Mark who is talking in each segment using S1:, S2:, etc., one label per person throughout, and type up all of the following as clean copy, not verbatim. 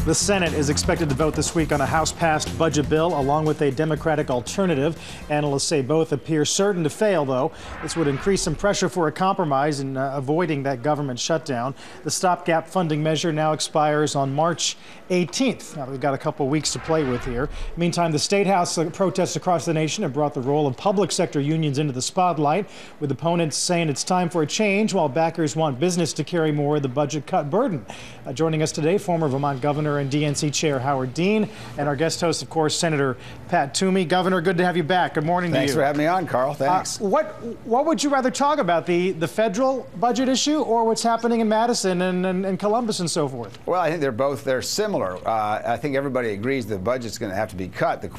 S1: The Senate is expected to vote this week on a House-passed budget bill along with a Democratic alternative. Analysts say both appear certain to fail, though. This would increase some pressure for a compromise in avoiding that government shutdown. The stopgap funding measure now expires on March 18th. Now, we've got a couple weeks to play with here. Meantime, the State House protests across the nation have brought the role of public sector unions into the spotlight, with opponents saying it's time for a change, while backers want business to carry more of the budget cut burden. Joining us today, former Vermont Governor and DNC Chair Howard Dean, and our guest host, of course, Senator Pat Toomey. Governor, good to have you back. Good morning to you.
S2: Thanks for having me on, Carl. Thanks.
S1: What would you rather talk about, the federal budget issue or what's happening in Madison and Columbus and so forth?
S2: Well, I think they're similar. I think everybody agrees the budget's going to have to be cut. The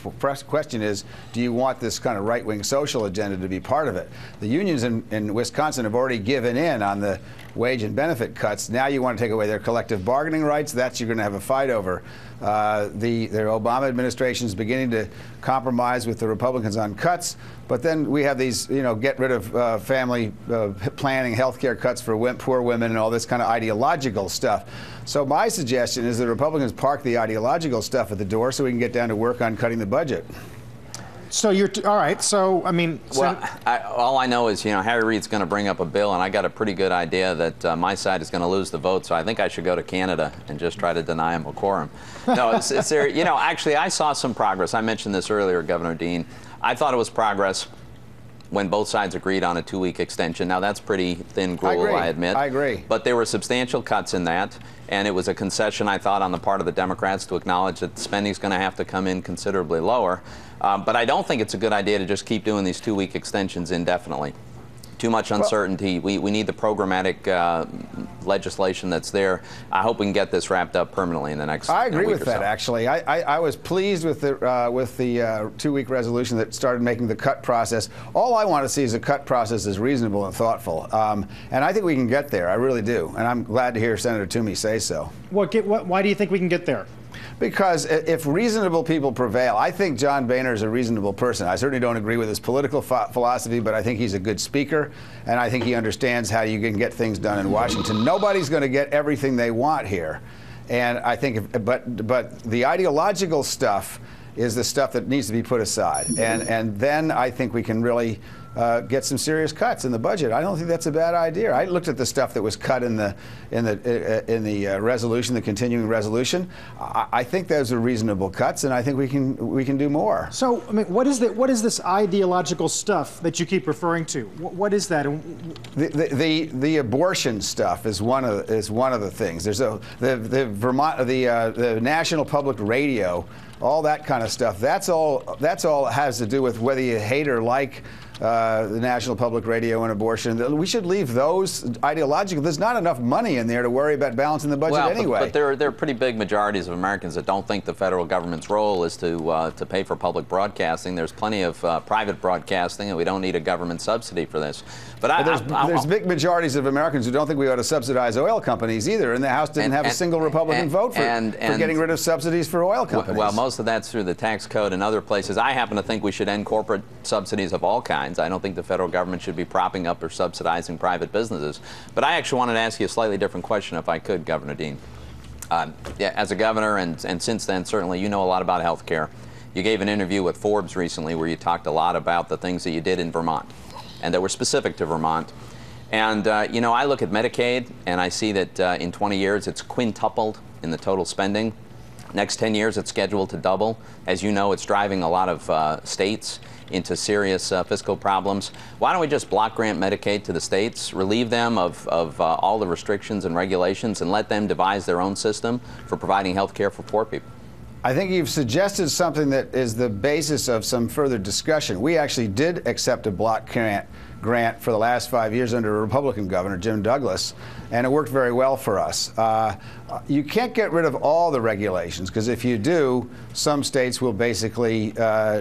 S2: question is, do you want this kind of right-wing social agenda to be part of it? The unions in Wisconsin have already given in on the wage and benefit cuts. Now you want to take away their collective bargaining rights. That's you're going to have a fight over. The Obama administration is beginning to compromise with the Republicans on cuts, but then we have these, get rid of family planning, health care cuts for poor women, and all this kind of ideological stuff. So my suggestion is the Republicans park the ideological stuff at the door so we can get down to work on cutting the budget.
S1: So you're all right. So I mean,
S3: all I know is Harry Reid's going to bring up a bill, and I got a pretty good idea that my side is going to lose the vote. So I think I should go to Canada and just try to deny him a quorum. No, it's there. Actually, I saw some progress. I mentioned this earlier, Governor Dean. I thought it was progress when both sides agreed on a 2-week extension. Now, that's pretty thin gruel, I admit.
S2: I agree.
S3: But there were substantial cuts in that, and it was a concession, I thought, on the part of the Democrats to acknowledge that spending is going to have to come in considerably lower. But I don't think it's a good idea to just keep doing these 2-week extensions indefinitely. Too much uncertainty. We need the programmatic legislation that's there. I hope we can get this wrapped up permanently in the next week or so.
S2: I agree with that, actually. I was pleased with the 2-week resolution that started making the cut process. All I want to see is a cut process is reasonable and thoughtful. And I think we can get there. I really do. And I'm glad to hear Senator Toomey say so.
S1: Why do you think we can get there?
S2: Because if reasonable people prevail, I think John Boehner is a reasonable person. I certainly don't agree with his political philosophy, but I think he's a good speaker, and I think he understands how you can get things done in Washington. Nobody's going to get everything they want here, and I think, but the ideological stuff is the stuff that needs to be put aside, and then I think we can really get some serious cuts in the budget. I don't think that's a bad idea. I looked at the stuff that was cut in the resolution, the continuing resolution. I think those are reasonable cuts, and I think we can do more.
S1: So, I mean, what is this ideological stuff that you keep referring to? What is that?
S2: The abortion stuff is one of the things. There's the National Public Radio, all that kind of stuff. That's all it has to do with whether you hate or like the National Public Radio and abortion. We should leave those ideological. There's not enough money in there to worry about balancing the budget anyway.
S3: But there are pretty big majorities of Americans that don't think the federal government's role is to pay for public broadcasting. There's plenty of private broadcasting, and we don't need a government subsidy for this. But
S2: there's big majorities of Americans who don't think we ought to subsidize oil companies either, and the House didn't have a single Republican vote for getting rid of subsidies for oil companies.
S3: Well, most of that's through the tax code and other places. I happen to think we should end corporate subsidies of all kinds. I don't think the federal government should be propping up or subsidizing private businesses. But I actually wanted to ask you a slightly different question, if I could, Governor Dean. As a governor, and since then, certainly you know a lot about health care. You gave an interview with Forbes recently where you talked a lot about the things that you did in Vermont and that were specific to Vermont. And, I look at Medicaid, and I see that in 20 years it's quintupled in the total spending. Next 10 years, it's scheduled to double. As you know, it's driving a lot of states into serious fiscal problems. Why don't we just block grant Medicaid to the states, relieve them of all the restrictions and regulations, and let them devise their own system for providing health care for poor people?
S2: I think you've suggested something that is the basis of some further discussion. We actually did accept a block grant for the last 5 years under a Republican governor, Jim Douglas, and it worked very well for us. You can't get rid of all the regulations, because if you do, some states will basically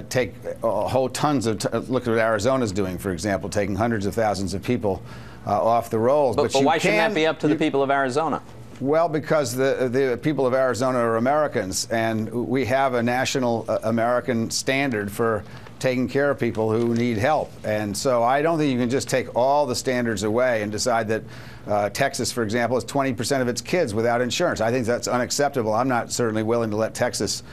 S2: take whole tons of, look at what Arizona's doing, for example, taking hundreds of thousands of people off the rolls.
S3: But why shouldn't that be up to the people of Arizona?
S2: Well, because the people of Arizona are Americans, and we have a national American standard for taking care of people who need help. And so I don't think you can just take all the standards away and decide that Texas, for example, has 20% of its kids without insurance. I think that's unacceptable. I'm not certainly willing to let Texas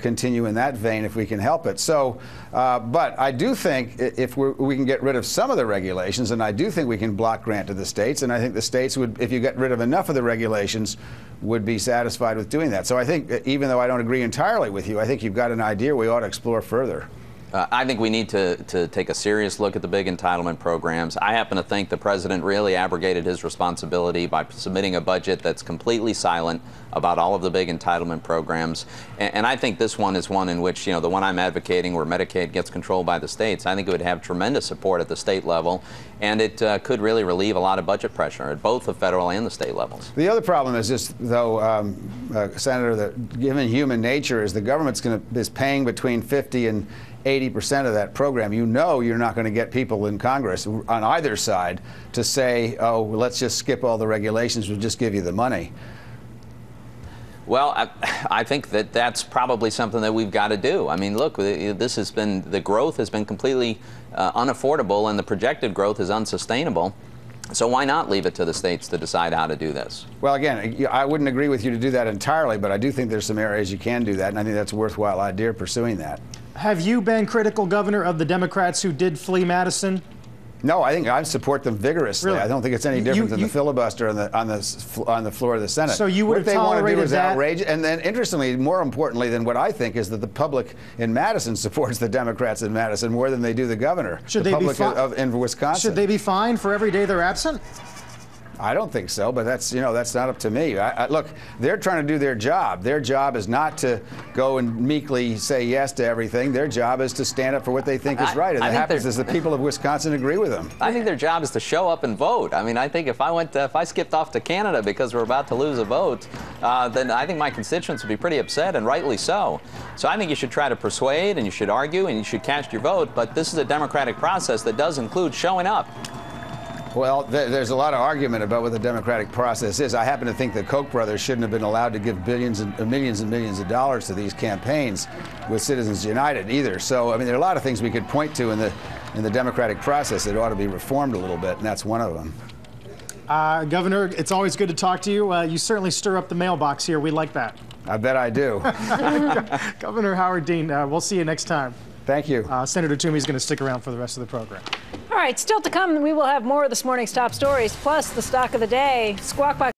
S2: continue in that vein if we can help it. So, but I do think if we can get rid of some of the regulations, and I do think we can block grant to the states, and I think the states would, if you get rid of enough of the regulations, would be satisfied with doing that. So I think, even though I don't agree entirely with you, I think you've got an idea we ought to explore further.
S3: I think we need to take a serious look at the big entitlement programs. I happen to think the president really abrogated his responsibility by submitting a budget that's completely silent about all of the big entitlement programs. And I think this one is one in which, the one I'm advocating, where Medicaid gets controlled by the states, I think it would have tremendous support at the state level, and it could really relieve a lot of budget pressure at both the federal and the state levels.
S2: The other problem is just, though, Senator, that given human nature, is the government's is paying between 50 and 80% of that program. You're not going to get people in Congress on either side to say, oh, let's just skip all the regulations, we'll just give you the money.
S3: Well, I think that's probably something that we've got to do. I mean, look, the growth has been completely unaffordable, and the projected growth is unsustainable. So why not leave it to the states to decide how to do this?
S2: Well, again, I wouldn't agree with you to do that entirely, but I do think there's some areas you can do that, and I think that's a worthwhile idea, pursuing that.
S1: Have you been critical, Governor, of the Democrats who did flee Madison?
S2: No, I think I support them vigorously.
S1: Really?
S2: I don't think it's any different than the filibuster on the floor of the Senate.
S1: So you would have tolerated that?
S2: What they want to do is outrageous. And then, interestingly, more importantly than what I think, is that the public in Madison supports the Democrats in Madison more than they do the governor.
S1: Should
S2: the
S1: they
S2: public in Wisconsin.
S1: Should they be fined for every day they're absent?
S2: I don't think so, but that's not up to me. Look, they're trying to do their job. Their job is not to go and meekly say yes to everything. Their job is to stand up for what they think is right. And what happens is the people of Wisconsin agree with them.
S3: I think their job is to show up and vote. I mean, I think if I skipped off to Canada because we're about to lose a vote, then I think my constituents would be pretty upset, and rightly so. So I think you should try to persuade, and you should argue, and you should cast your vote. But this is a democratic process that does include showing up.
S2: Well, there's a lot of argument about what the democratic process is. I happen to think the Koch brothers shouldn't have been allowed to give millions and millions of dollars to these campaigns with Citizens United either. So, I mean, there are a lot of things we could point to in the democratic process that ought to be reformed a little bit, and that's one of them.
S1: Governor, it's always good to talk to you. You certainly stir up the mailbox here. We like that.
S2: I bet I do.
S1: Governor Howard Dean, we'll see you next time.
S2: Thank you.
S1: Senator Toomey is going to stick around for the rest of the program.
S4: All right, still to come, we will have more of this morning's top stories, plus the stock of the day. Squawk Box.